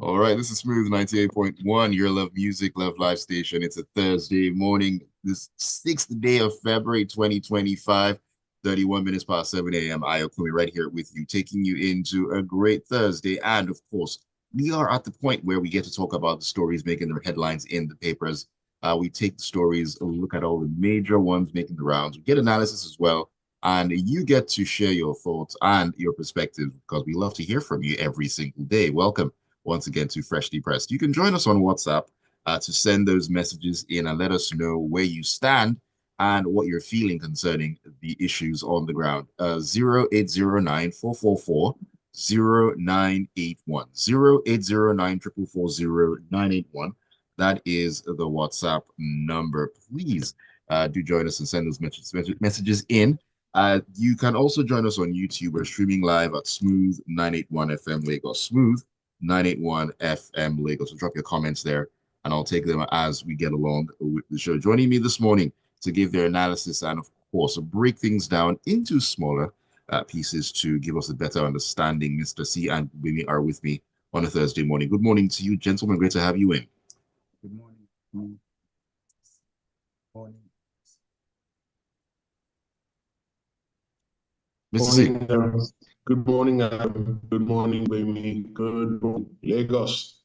All right, this is Smooth 98.1, your love music, love live station. It's a Thursday morning, this 6th day of February 2025, 31 minutes past 7 a.m. Ayokunmi right here with you, taking you into a great Thursday. And of course, we are at the point where we get to talk about the stories making their headlines in the papers. We take the stories, look at all the major ones making the rounds, we get analysis as well. And you get to share your thoughts and your perspectives because we love to hear from you every single day. Welcome once again to Freshly Pressed. You can join us on WhatsApp to send those messages in and let us know where you stand and what you're feeling concerning the issues on the ground. 0809 That is the WhatsApp number. Please do join us and send those messages in. You can also join us on YouTube. We're streaming live at Smooth 981 FM Lagos. Smooth 981 FM Lagos. So drop your comments there and I'll take them as we get along with the show. Joining me this morning to give their analysis and, of course, break things down into smaller pieces to give us a better understanding. Mr. C and Gbubemi are with me on a Thursday morning. Good morning to you, gentlemen. Great to have you in. Good morning. Good morning. Mr. C. Morning, good morning, Baby. Good morning, Lagos.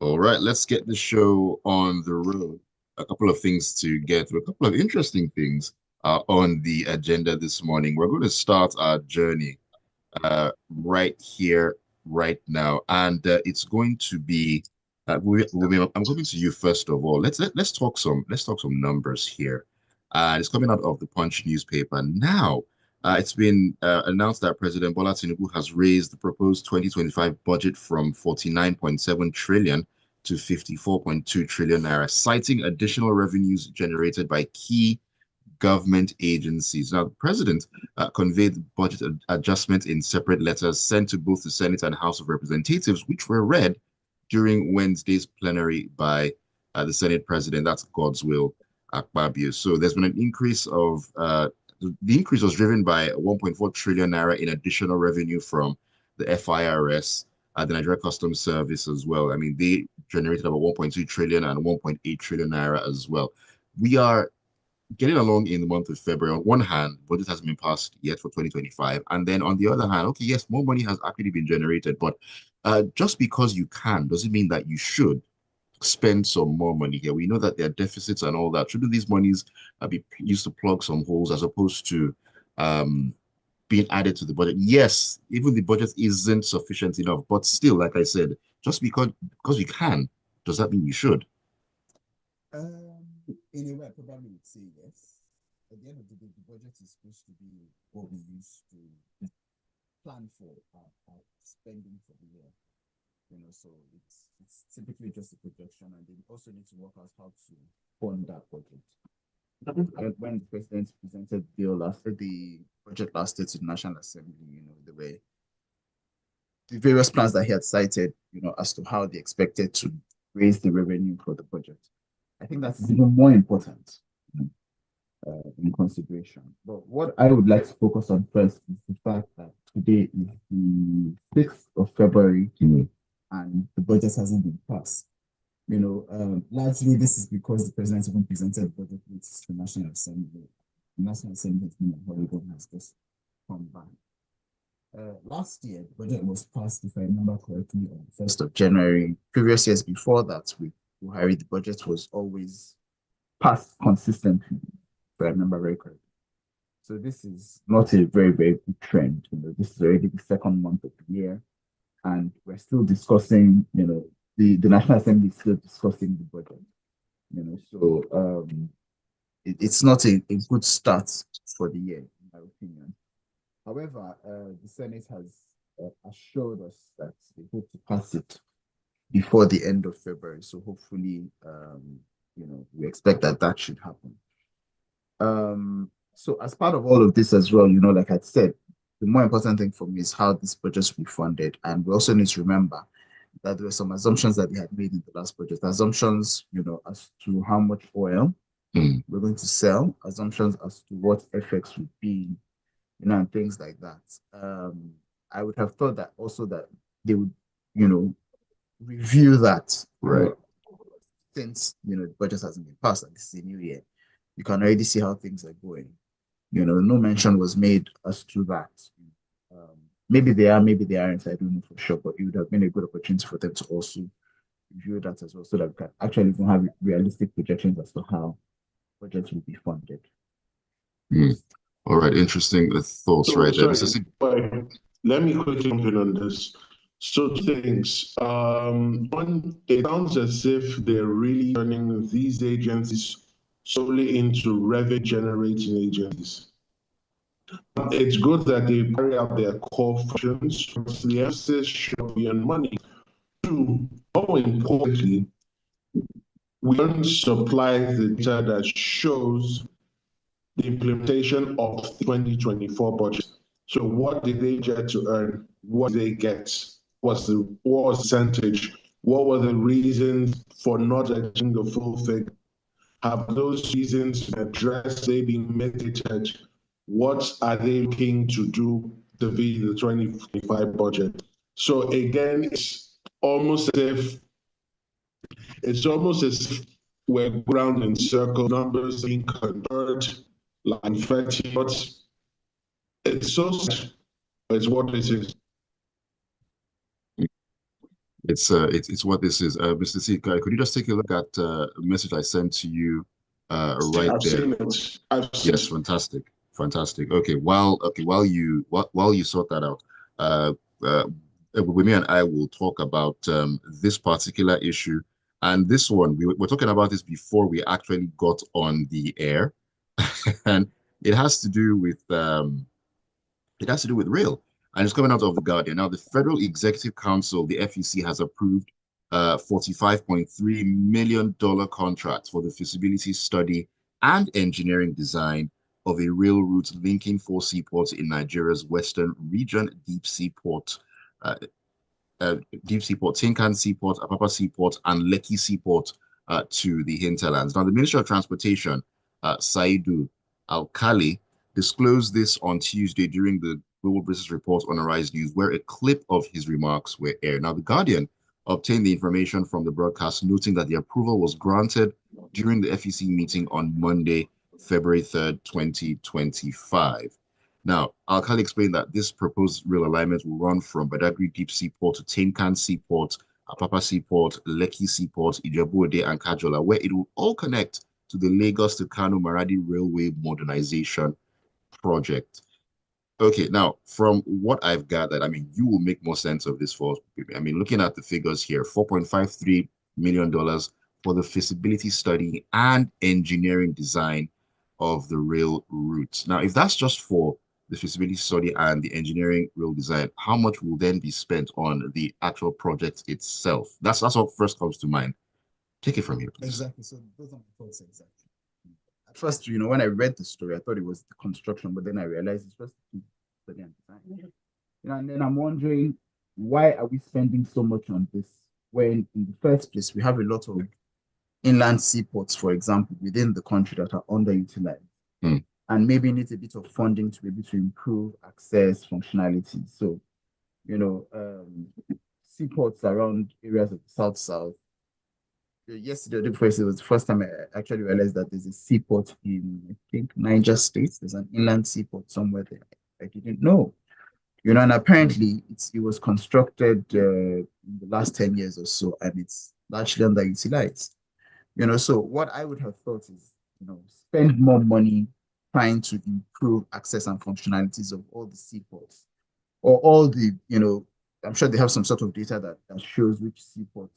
All right, let's get the show on the road. A couple of things to get through, a couple of interesting things on the agenda this morning. We're going to start our journey right here, right now, and it's going to be. I'm coming to you first of all. Let's talk some numbers here. It's coming out of the Punch newspaper now. It's been announced that President Bola Tinubu has raised the proposed 2025 budget from 49.7 trillion to 54.2 trillion naira, citing additional revenues generated by key government agencies. Now, the president conveyed the budget adjustment in separate letters sent to both the Senate and House of Representatives, which were read during Wednesday's plenary by the Senate president. That's God's will, Akpabio. So there's been an increase of the increase was driven by 1.4 trillion naira in additional revenue from the FIRS, the Nigeria Customs Service as well. I mean, they generated about 1.2 trillion and 1.8 trillion naira as well. We are getting along in the month of February. On one hand, budget hasn't been passed yet for 2025. And then on the other hand, okay, yes, more money has actually been generated, but just because you can doesn't mean that you should spend some more money here. We know that there are deficits and all that. Shouldn't these monies be used to plug some holes as opposed to um, being added to the budget? Yes, even the budget isn't sufficient enough, but still, like I said, just because you can, does that mean you should? In a way, I probably would say yes. At the end of the day, the budget is supposed to be what we use to plan for our spending for the year. So it's typically just a projection, and they also need to work out how to fund that budget. And when the president presented the budget last year to the National Assembly, the various plans that he had cited, as to how they expected to raise the revenue for the budget. I think that's even more important in consideration. But what I would like to focus on first is the fact that today is the 6th of February and the budget hasn't been passed. Largely this is because the president even presented the budget to the National Assembly. The National Assembly has been on holiday and has just come back. Last year, the budget was passed, if I remember correctly, on the 1st of January. Previous years before that, with Buhari, the budget was always passed consistently, if I remember very correctly. So this is not a very, very good trend. This is already the second month of the year, and we're still discussing, the National Assembly is still discussing the budget. So it's not a good start for the year, in my opinion. However, the Senate has assured us that they hope to pass it before the end of February. So hopefully, we expect that that should happen. So as part of all of this as well, like I said, the more important thing for me is how this budget will be funded. And we also need to remember that there were some assumptions that they had made in the last budget. Assumptions, as to how much oil we're going to sell, assumptions as to what FX would be, and things like that. I would have thought that also that they would, review that. Right. Since the budget hasn't been passed and this is a new year, you can already see how things are going. No mention was made as to that. Um, maybe they are, maybe they aren't. I don't know for sure, but it would have been a good opportunity for them to also review that as well, so that we can actually even have realistic projections as to how budgets will be funded. Mm. All right, interesting thoughts So, right there. sorry, let me quickly jump in on this. So, two things. One, it sounds as if they're really turning these agencies solely into revenue generating agencies. It's good that they carry out their core functions, but the emphasis should be on money. Two, more importantly, we don't supply the data that shows the implementation of the 2024 budget. So what did they get to earn? What did they get? What was the percentage? What were the reasons for not achieving the full figure? Have those reasons been addressed? They been mitigated? What are they looking to do to be the 2025 budget? So again, it's almost as if we're ground in circle, numbers being converted like confetti, but it's so sad, but it's what it is. It's what this is. Mr. C, could you just take a look at a message I sent to you right I've there? seen it. I've seen Yes, it. fantastic, fantastic. While you sort that out, uh, uh, Gbubemi and I will talk about this particular issue and this one. We're talking about this before we actually got on the air, and it has to do with rail, and it's coming out of the Guardian. Now, the Federal Executive Council, the FEC, has approved a $45.3 million contract for the feasibility study and engineering design of a rail route linking four seaports in Nigeria's western region, uh, deep seaport, Tinkan Seaport, Apapa Seaport, and Lekki Seaport to the hinterlands. Now, the Minister of Transportation, Saidu Al-Khali, disclosed this on Tuesday during the Global Business Report on Arise News, where a clip of his remarks were aired. Now, The Guardian obtained the information from the broadcast, noting that the approval was granted during the FEC meeting on Monday, February 3rd, 2025. Now, Alkali explained that this proposed rail alignment will run from Badagry Deep Seaport to Tinkan Seaport, Apapa Seaport, Lekki Seaport, Ijebu-Ode, and Kajola, where it will all connect to the Lagos to Kano Maradi Railway Modernization Project. Okay, now, from what I've gathered, I mean, you will make more sense of this for us. I mean, looking at the figures here, $4.53 million for the feasibility study and engineering design of the rail route. Now, if that's just for the feasibility study and the engineering rail design, how much will then be spent on the actual project itself? That's what first comes to mind. Take it from here, please. Exactly. So those are my thoughts exactly. At first, when I read the story, I thought it was the construction, but then I realized it's just the study and design. And then I'm wondering, why are we spending so much on this when in the first place we have a lot of inland seaports, for example, within the country that are underutilized and maybe need a bit of funding to be able to improve access, functionality. So, seaports around areas of the South. Yesterday, or the first, it was the first time I actually realized that there's a seaport in, I think, Niger State. There's an inland seaport somewhere there. I didn't know. And apparently it was constructed in the last 10 years or so, and it's largely underutilized. So what I would have thought is, spend more money trying to improve access and functionalities of all the seaports or all the, I'm sure they have some sort of data that shows which seaport,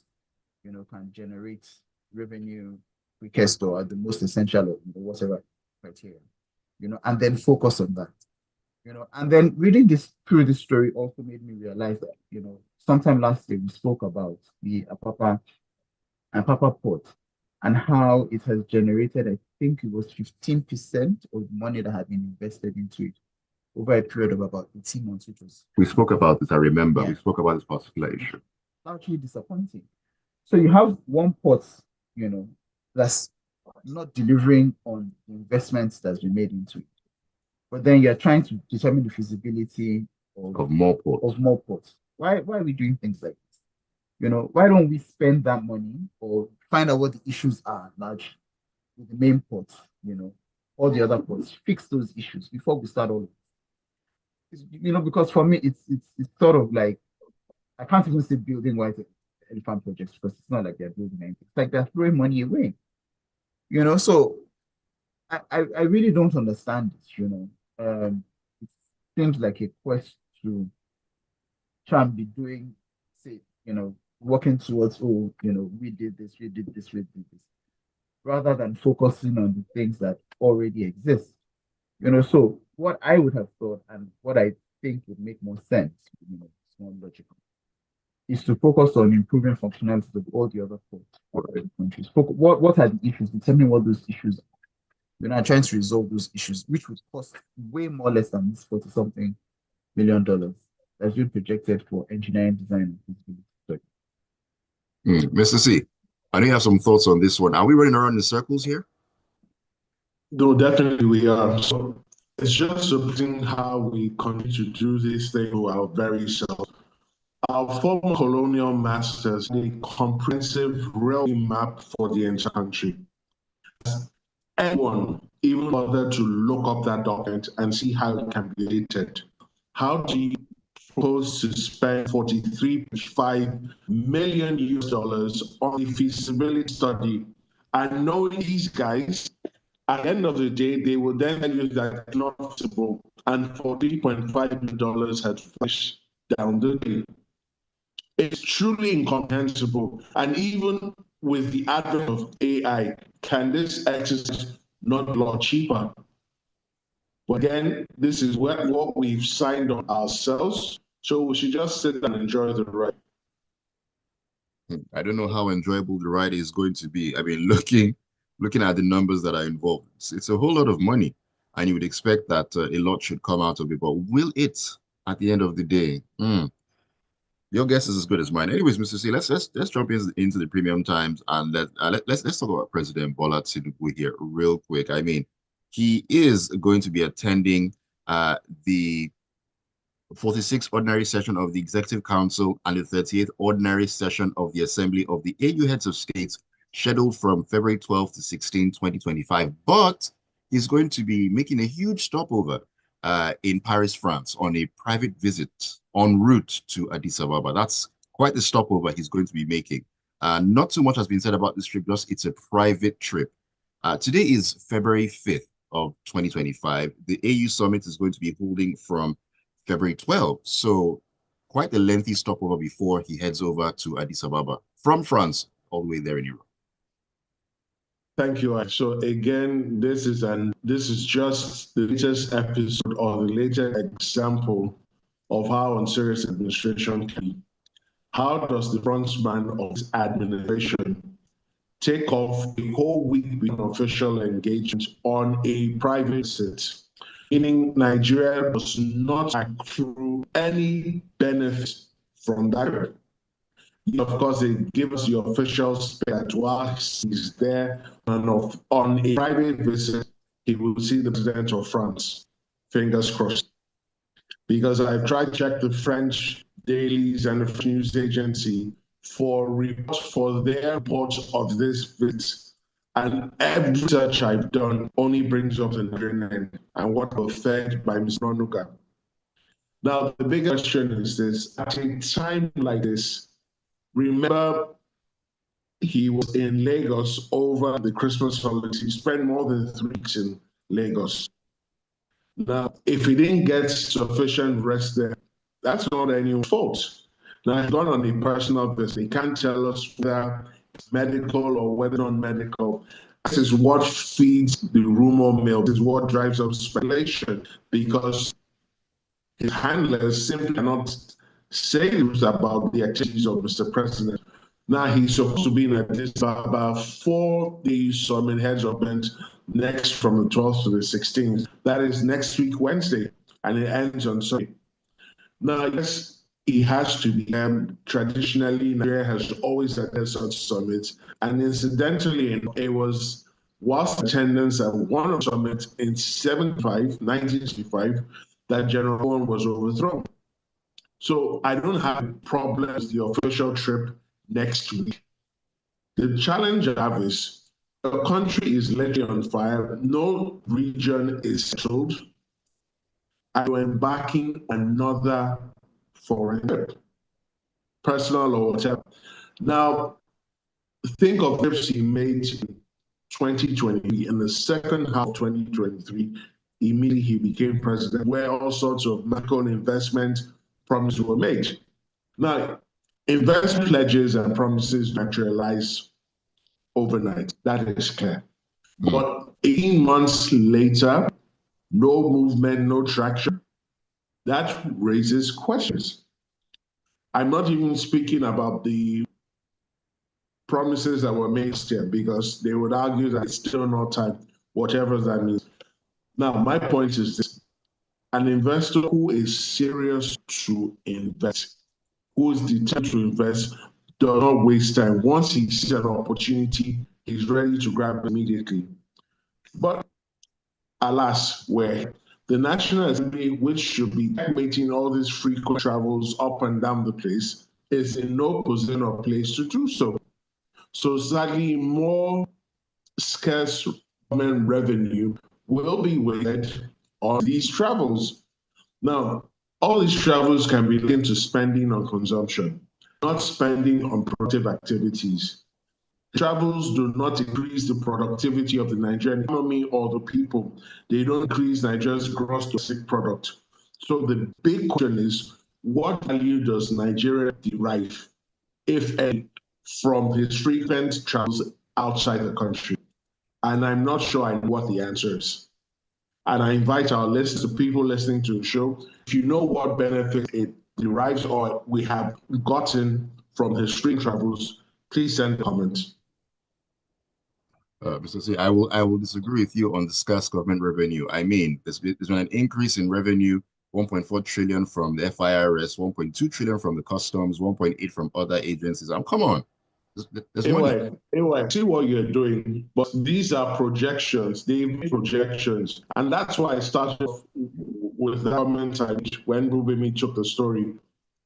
can generate revenue quickest or the most essential or whatever criteria, and then focus on that. And then reading this through this story also made me realize that, sometime last year we spoke about the Apapa port and how it has generated, I think it was 15% of the money that had been invested into it over a period of about 18 months, which was We spoke about this, I remember. We spoke about this particular issue. actually disappointing. So you have one port, that's not delivering on the investments that's been made into it. But then you're trying to determine the feasibility of more ports. Of more ports. Why are we doing things like this? Why don't we spend that money or find out what the issues are largely with the main ports, all the other ports, fix those issues before we start all. Because for me, it's sort of like I can't even say building white elephant projects because it's not like they're building anything. It's like they're throwing money away. So I really don't understand it. It seems like a quest to try and be doing, say, working towards, oh, we did this, we did this, we did this, rather than focusing on the things that already exist. So what I would have thought and what I think would make more sense, it's more logical, is to focus on improving functionality of all the other countries. What are the issues? Determine what those issues are. Trying to resolve those issues, which would cost way more less than this 40 something $1 million that's been projected for engineering design and feasibility study. Mr. C, I know you have some thoughts on this one. Are we running around in circles here? No, definitely we are. So it's just surprising how we continue to do this thing to our very self. Our former colonial masters had a comprehensive rail map for the entire country. Anyone even bother to look up that document and see how it can be dated? How do you propose to spend 43.5 million US dollars on the feasibility study and knowing these guys, at the end of the day, they will then tell you that it's not possible and $43.5 million had flushed down the drain. It's truly incomprehensible. And even with the advent of AI, can this exercise not be a lot cheaper? But again, this is what we've signed on ourselves. So we should just sit and enjoy the ride. I don't know how enjoyable the ride is going to be. I mean, looking at the numbers that are involved, it's a whole lot of money, and you would expect that a lot should come out of it. But will it, at the end of the day? Your guess is as good as mine. Anyways, Mr. C, let's jump into the premium times and let's talk about President Bola Tinubu here real quick. I mean, he is going to be attending the 46th ordinary session of the Executive Council and the 38th ordinary session of the Assembly of the AU Heads of States, scheduled from February 12th to 16, 2025. But he's going to be making a huge stopover in Paris, France, on a private visit en route to Addis Ababa. That's quite the stopover he's going to be making. Not too much has been said about this trip, just it's a private trip. Today is February 5th of 2025. The AU Summit is going to be holding from February 12th. So quite a lengthy stopover before he heads over to Addis Ababa from France all the way there in Europe. Thank you. So again, this is just the latest episode or the latest example of how unserious administration can be. How does the frontman of this administration take off a whole week with official engagement on a private visit? Meaning Nigeria does not accrue any benefit from that. Of course, they give us the official spec that while he's there on a private visit, he will see the president of France. Fingers crossed. Because I've tried to check the French dailies and the French news agency for reports for their reports of this visit. And every research I've done only brings up the Nigerian end and what was fed by Ms. Nonuka. Now, the big question is this: at a time like this, remember he was in Lagos over the Christmas holidays. He spent more than 3 weeks in Lagos. Now, if he didn't get sufficient rest there, that's not anyone's fault. Now, he's gone on a personal visit. He can't tell us whether it's medical or whether non-medical. This is what feeds the rumor mill. This is what drives up speculation, because his handlers simply cannot say about the activities of Mr. President. Now, he's supposed to be in Addis Ababa for the summit heads of event next from the 12th to the 16th. That is next week, Wednesday, and it ends on Sunday. Now, yes, he has to be. Traditionally, Nigeria has always attended such summits, and incidentally, it was whilst attendance at one of the summits in 1965, that General Owen was overthrown. So I don't have problems with the official trip next week. The challenge I have is the country is literally on fire. No region is settled. And you're embarking on another foreign trip, personal or whatever. Now, think of trips he made in 2023. In the second half of 2023, immediately he became president, where all sorts of macro investment promises were made. Now, investment pledges and promises materialize overnight. That is clear. But 18 months later, no movement, no traction. That raises questions. I'm not even speaking about the promises that were made here because they would argue that it's still not time, whatever that means. Now, my point is this: an investor who is serious to invest, who is determined to invest, does not waste time. Once he sees an opportunity, he's ready to grab it immediately. But alas, where the National Assembly, which should be making all these frequent travels up and down the place, is in no position or place to do so. So sadly, more scarce government revenue will be wasted on these travels. Now, all these travels can be linked to spending on consumption, not spending on productive activities. Travels do not increase the productivity of the Nigerian economy or the people. They don't increase Nigeria's gross domestic product. So the big question is, what value does Nigeria derive, if any, from his frequent travels outside the country? And I'm not sure I know what the answer is. And I invite our listeners, the people listening to the show, if you know what benefit it derives or we have gotten from his frequent travels, please send a comment. Mr. C, I will disagree with you on the scarce government revenue. I mean, there's been an increase in revenue, 1.4 trillion from the FIRS, 1.2 trillion from the customs, 1.8 from other agencies. Come on, there's money. Anyway, see what you're doing, but these are projections. They make projections, and that's why I started off with the government side when Gbubemi took the story.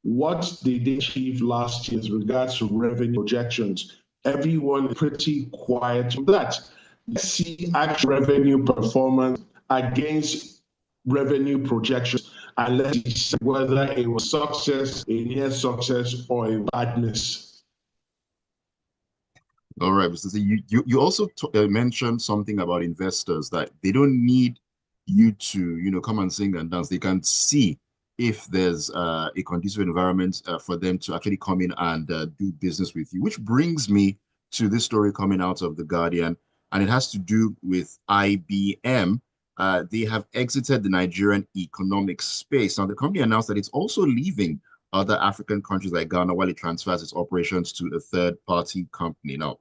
What did they achieve last year as regards to revenue projections? Everyone is pretty quiet on that. Let's see actual revenue performance against revenue projections, and let's see whether it was success, a near success, or a bad miss. All right, Mr. C, you also mentioned something about investors that they don't need you to, come and sing and dance. They can see if there's a conducive environment for them to actually come in and do business with you, which brings me to this story coming out of The Guardian, and it has to do with IBM. They have exited the Nigerian economic space. Now, the company announced that it's also leaving other African countries like Ghana while it transfers its operations to a third-party company. Now,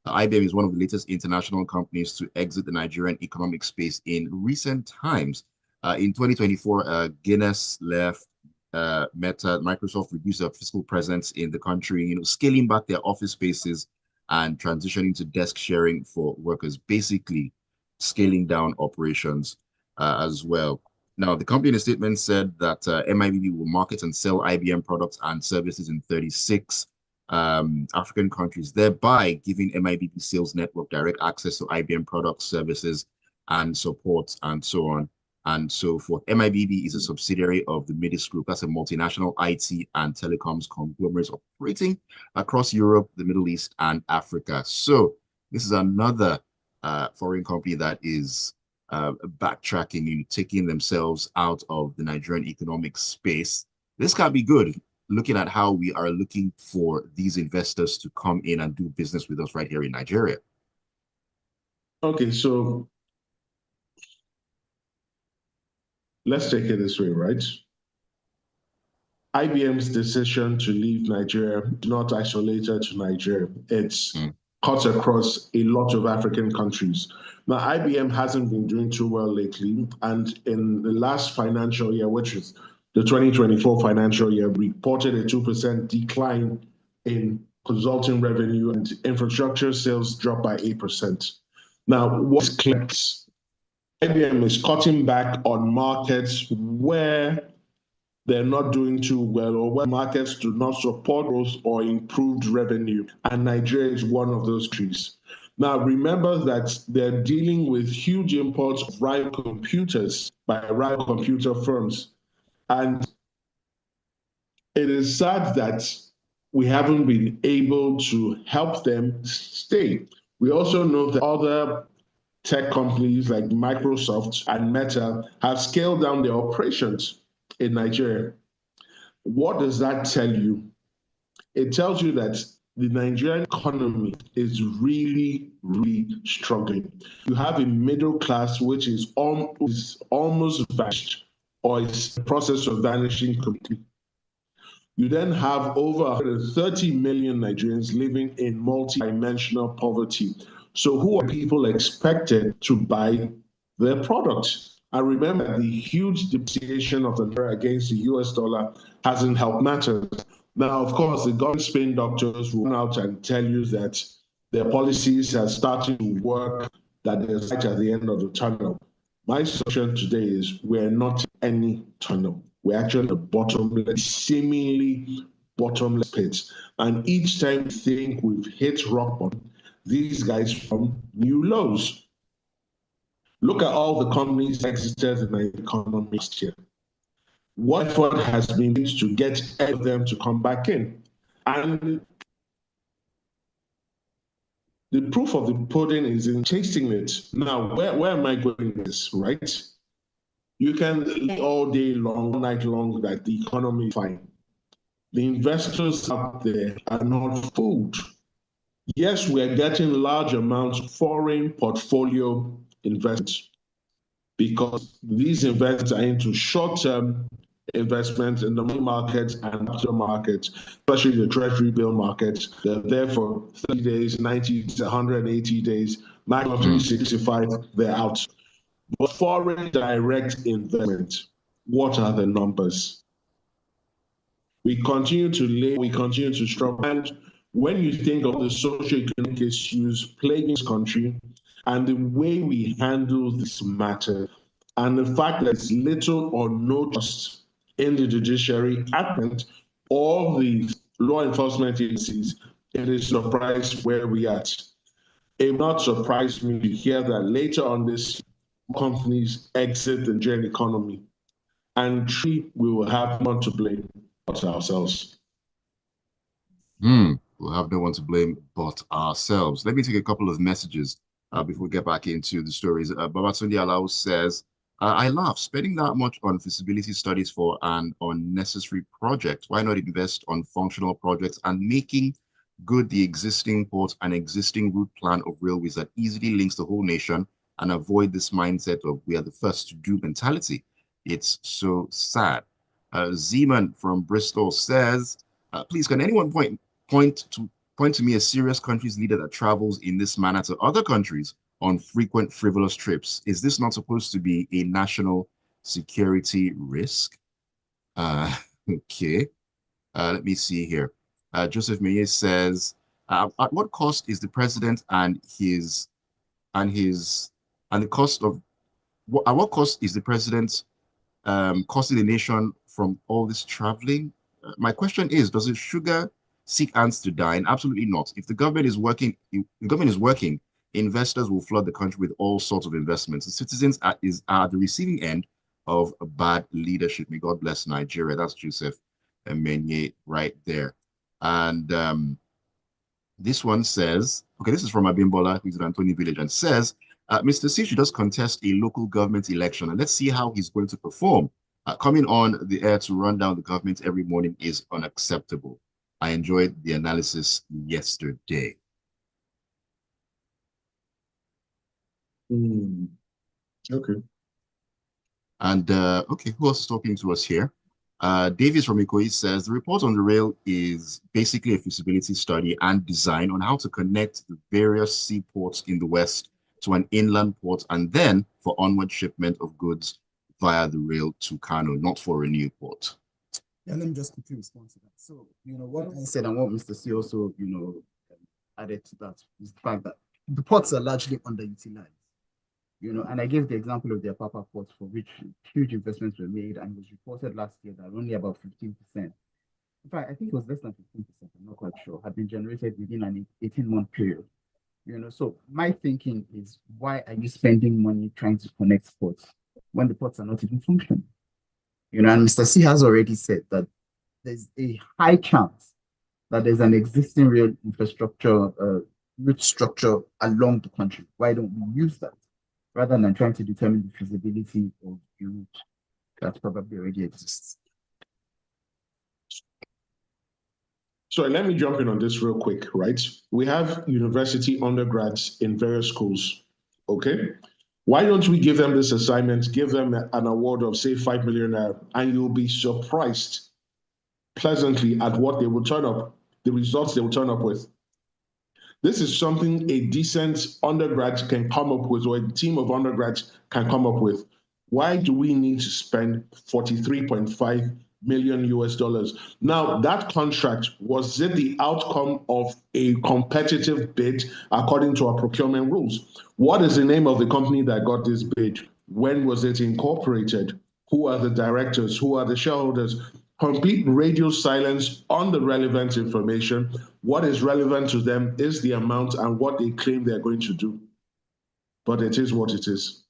IBM is one of the latest international companies to exit the Nigerian economic space in recent times. In 2024, Guinness left, Meta, Microsoft reduced their physical presence in the country, scaling back their office spaces and transitioning to desk sharing for workers, basically scaling down operations as well. Now, the company in a statement said that MIBB will market and sell IBM products and services in 36 African countries, thereby giving MIBB sales network direct access to IBM products, services, and support, and so on and so forth. MIBB is a subsidiary of the Midis Group. That's a multinational IT and telecoms conglomerate operating across Europe, the Middle East, and Africa. So this is another foreign company that is backtracking, taking themselves out of the Nigerian economic space. This can be good, looking at how we are looking for these investors to come in and do business with us right here in Nigeria. Okay, so let's take it this way, right? IBM's decision to leave Nigeria is not isolated to Nigeria. It's cut across a lot of African countries. Now, IBM hasn't been doing too well lately, and in the last financial year, which is the 2024 financial year, reported a 2% decline in consulting revenue, and infrastructure sales dropped by 8%. Now, what's clear? IBM is cutting back on markets where they're not doing too well, or where markets do not support growth or improved revenue. And Nigeria is one of those countries. Now, remember that they're dealing with huge imports of rival computers by rival computer firms. And it is sad that we haven't been able to help them stay. We also know that other tech companies like Microsoft and Meta have scaled down their operations in Nigeria. What does that tell you? It tells you that the Nigerian economy is really, really struggling. You have a middle class which is almost vanished or is in the process of vanishing completely. You then have over 130 million Nigerians living in multi-dimensional poverty. So who are people expected to buy their products? And remember, the huge depreciation of the naira against the US dollar hasn't helped matters. Now, of course, the government spin doctors will come out and tell you that their policies are starting to work, that there's light at the end of the tunnel. My suggestion today is we're not any tunnel. We're actually a bottomless, seemingly bottomless pit. And each time we think we've hit rock bottom, these guys form new lows. Look at all the companies that existed in the economy last year. What effort has been made to get them to come back in? And the proof of the pudding is in tasting it. Now, where am I going with this, right? You can lay all day long, all night long, that the economy is fine. The investors out there are not fooled. Yes, we're getting large amounts of foreign portfolio investments because these investments are into short-term investments in the money markets and capital markets, especially the treasury bill markets. They're there for 30 days, 90 to 180 days, maximum 365, they're out. But foreign direct investment, what are the numbers? We continue to struggle. And when you think of the socio-economic issues plaguing this country and the way we handle this matter, and the fact that there's little or no trust in the judiciary, and all the law enforcement agencies, it is a surprise where we are at. It will not surprise me to hear that later on this companies exit the Nigerian economy. And truly, we will have no one to blame but ourselves. We'll have no one to blame but ourselves. Let me take a couple of messages before we get back into the stories. Babatunde Alao says, I laugh. Spending that much on feasibility studies for an unnecessary project. Why not invest on functional projects and making good the existing port and existing route plan of railways that easily links the whole nation and avoid this mindset of we are the first to do mentality? It's so sad. Zeman from Bristol says, please, can anyone point to me a serious country's leader that travels in this manner to other countries on frequent frivolous trips? Is this not supposed to be a national security risk? Okay. Let me see here. Joseph Meyer says, at what cost is the president and the cost of at what cost is the president costing the nation from all this traveling? My question is, does it sugar seek ants to dine? Absolutely not. If the government is working, investors will flood the country with all sorts of investments. The citizens are the receiving end of a bad leadership. May God bless Nigeria. That's Joseph Menye right there. And this one says, okay, this is from Abimbola, who's in Anthony Village, and says, Mr. C should just contest a local government election and let's see how he's going to perform. Coming on the air to run down the government every morning is unacceptable. I enjoyed the analysis yesterday. Okay. And okay, who else is talking to us here? Davis from Ikoyi says, the report on the rail is basically a feasibility study and design on how to connect the various seaports in the West to an inland port and then for onward shipment of goods via the rail to Kano, not for a new port. Yeah, let me just quickly respond to that. So, what I said and what Mr. C also, added to that is the fact that the ports are largely underutilized. And I gave the example of the Apapa port for which huge investments were made, and it was reported last year that only about 15%, in fact, I think it was less than 15%, I'm not quite sure, had been generated within an 18-month period. So my thinking is, why are you spending money trying to connect ports when the ports are not even functioning? And Mr. C has already said that there's a high chance that there's an existing real infrastructure, route structure along the country. Why don't we use that rather than trying to determine the feasibility of the route that probably already exists? So let me jump in on this real quick, right? We have university undergrads in various schools, okay? Why don't we give them this assignment, give them an award of, say, 5 million, and you'll be surprised pleasantly at what they will turn up, the results they will turn up with. This is something a decent undergrad can come up with, or a team of undergrads can come up with. Why do we need to spend 43.5 million US dollars? Now, that contract, was it the outcome of a competitive bid according to our procurement rules? What is the name of the company that got this bid? When was it incorporated? Who are the directors? Who are the shareholders? Complete radio silence on the relevant information. What is relevant to them is the amount and what they claim they're going to do. But it is what it is.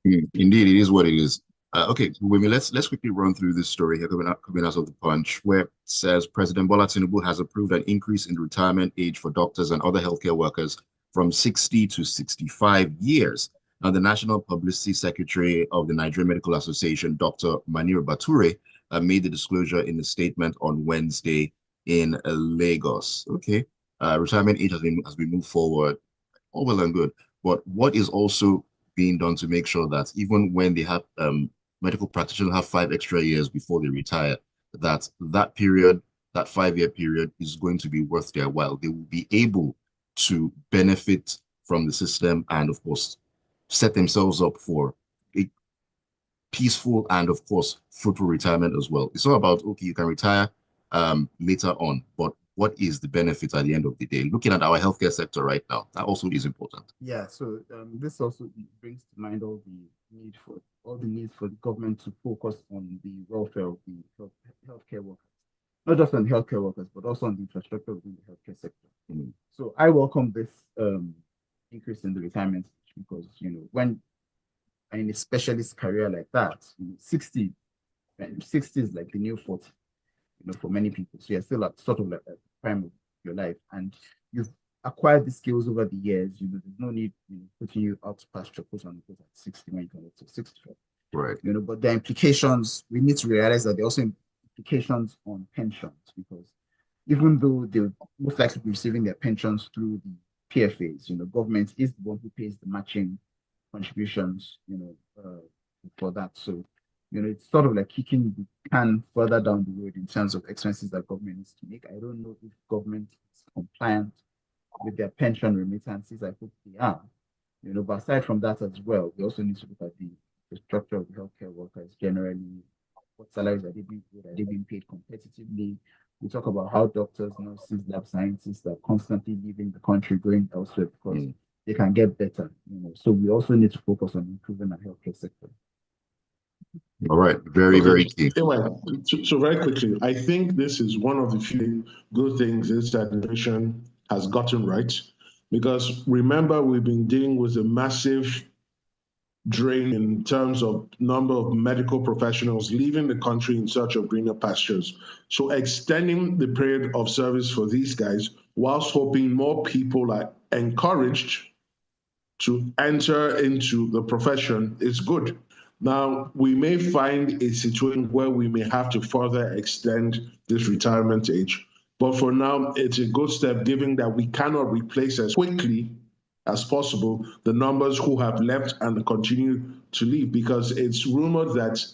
Indeed, it is what it is. Okay, Wimi, let's quickly run through this story here coming out of the Punch, where it says President Bola Tinubu has approved an increase in the retirement age for doctors and other healthcare workers from 60 to 65 years. Now, the National Publicity Secretary of the Nigerian Medical Association, Dr. Manir Bature, made the disclosure in a statement on Wednesday in Lagos. Okay, retirement age has been moved forward, all well and good. But what is also being done to make sure that even when they have medical practitioners have 5 extra years before they retire, that period, that 5 year period, is going to be worth their while. They will be able to benefit from the system and, of course, set themselves up for a peaceful and, of course, fruitful retirement as well. It's not about, okay, you can retire later on, but what is the benefit at the end of the day? Looking at our healthcare sector right now, that also is important. Yeah, so this also brings to mind all the need for the government to focus on the welfare of the healthcare workers, not just on healthcare workers, but also on the infrastructure within the healthcare sector. So I welcome this increase in the retirement because when in a specialist career like that, 60 is like the new 40, for many people. So you're still at sort of like at the prime of your life, and you've acquired the skills over the years. There's no need putting you out to pasture, quote unquote, at 60 when you can get to 65. Right. But the implications, we need to realize that there are also implications on pensions, because even though they'll most likely be receiving their pensions through the PFAs, government is the one who pays the matching contributions, for that. So, it's sort of like kicking the can further down the road in terms of expenses that government needs to make. I don't know if government is compliant with their pension remittances. I hope they are. But aside from that as well, we also need to look at the structure of the healthcare workers generally. What salaries are they being paid? Are they being paid competitively? We talk about how doctors, nurses, lab scientists are constantly leaving the country, going elsewhere because they can get better. So we also need to focus on improving our healthcare sector. All right, very, very key. So very quickly, I think this is one of the few good things this administration has gotten right, because remember, we've been dealing with a massive drain in terms of number of medical professionals leaving the country in search of greener pastures. So extending the period of service for these guys, whilst hoping more people are encouraged to enter into the profession, is good. Now, we may find a situation where we may have to further extend this retirement age. But for now, it's a good step, given that we cannot replace as quickly as possible the numbers who have left and continue to leave, because it's rumored that,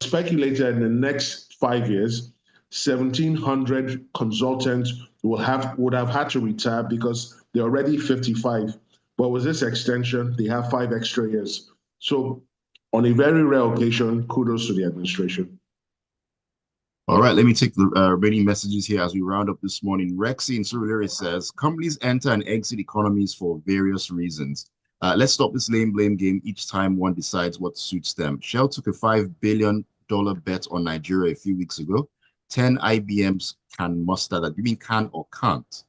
speculated, in the next 5 years, 1,700 consultants would have had to retire because they're already 55. But with this extension, they have 5 extra years. So on a very rare occasion, kudos to the administration. All right, let me take the remaining messages here as we round up this morning. Rexy in Surulere says, companies enter and exit economies for various reasons. Let's stop this lame blame game each time one decides what suits them. Shell took a $5 billion bet on Nigeria a few weeks ago. 10 IBMs can muster that. You mean can or can't?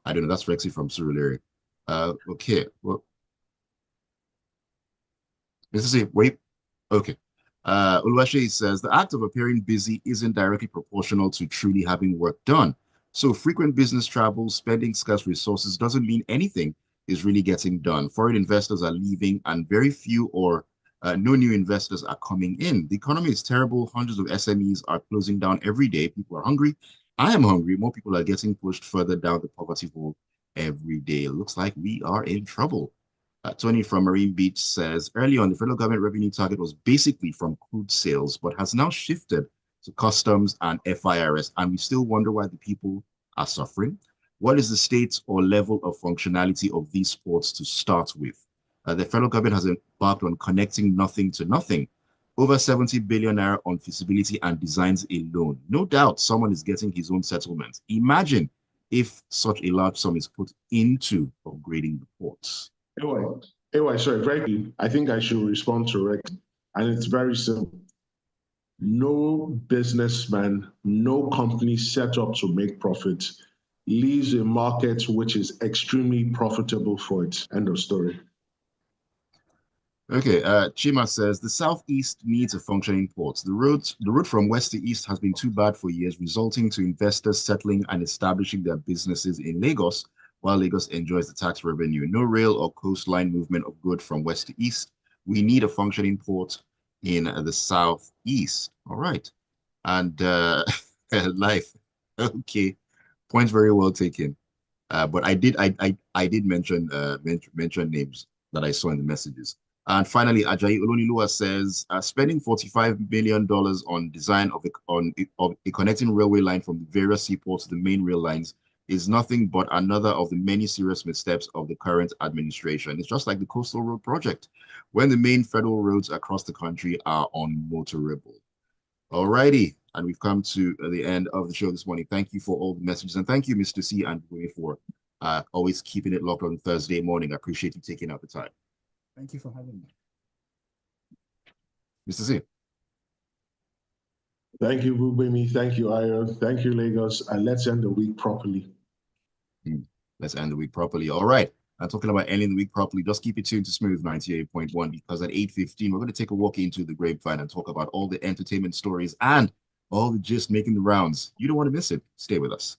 I don't know. That's Rexy from Surulere. Okay. Well, let's see. Wait. Okay. Oluwaseyi says the act of appearing busy isn't directly proportional to truly having work done. So frequent business travel, spending scarce resources doesn't mean anything is really getting done. Foreign investors are leaving, and very few or no new investors are coming in. The economy is terrible. Hundreds of SMEs are closing down every day. People are hungry. I am hungry. More people are getting pushed further down the poverty hole every day. It looks like we are in trouble. Tony from Marine Beach says, early on, the federal government revenue target was basically from crude sales, but has now shifted to customs and FIRS, and we still wonder why the people are suffering. What is the state or level of functionality of these ports to start with? The federal government has embarked on connecting nothing to nothing. Over 70 billion naira on feasibility and designs alone. No doubt someone is getting his own settlement. Imagine if such a large sum is put into upgrading the ports. Sorry, very. I think I should respond to Rex, and it's very simple. No businessman, no company set up to make profits leaves a market which is extremely profitable for it. End of story. Okay, Chima says the southeast needs a functioning port. The route from west to east has been too bad for years, resulting to investors settling and establishing their businesses in Lagos, while Lagos enjoys the tax revenue. No rail or coastline movement of goods from west to east. We need a functioning port in the southeast. All right, and life. Okay, points very well taken. But I did mention mention names that I saw in the messages. And finally, Ajayi Olonilua says, spending $45 million on design of a connecting railway line from the various seaports to the main rail lines is nothing but another of the many serious missteps of the current administration. It's just like the Coastal Road Project, when the main federal roads across the country are unmotorable. All righty. And we've come to the end of the show this morning. Thank you for all the messages. And thank you, Mr. C and Gbubemi, for always keeping it locked on Thursday morning. I appreciate you taking out the time. Thank you for having me. Mr. C. Thank you, Gbubemi. Thank you, Ayo. Thank you, Lagos. And let's end the week properly. Let's end the week properly. All right. I'm talking about ending the week properly. Just keep it tuned to Smooth 98.1 because at 8:15, we're going to take a walk into the grapevine and talk about all the entertainment stories and all the gist making the rounds. You don't want to miss it. Stay with us.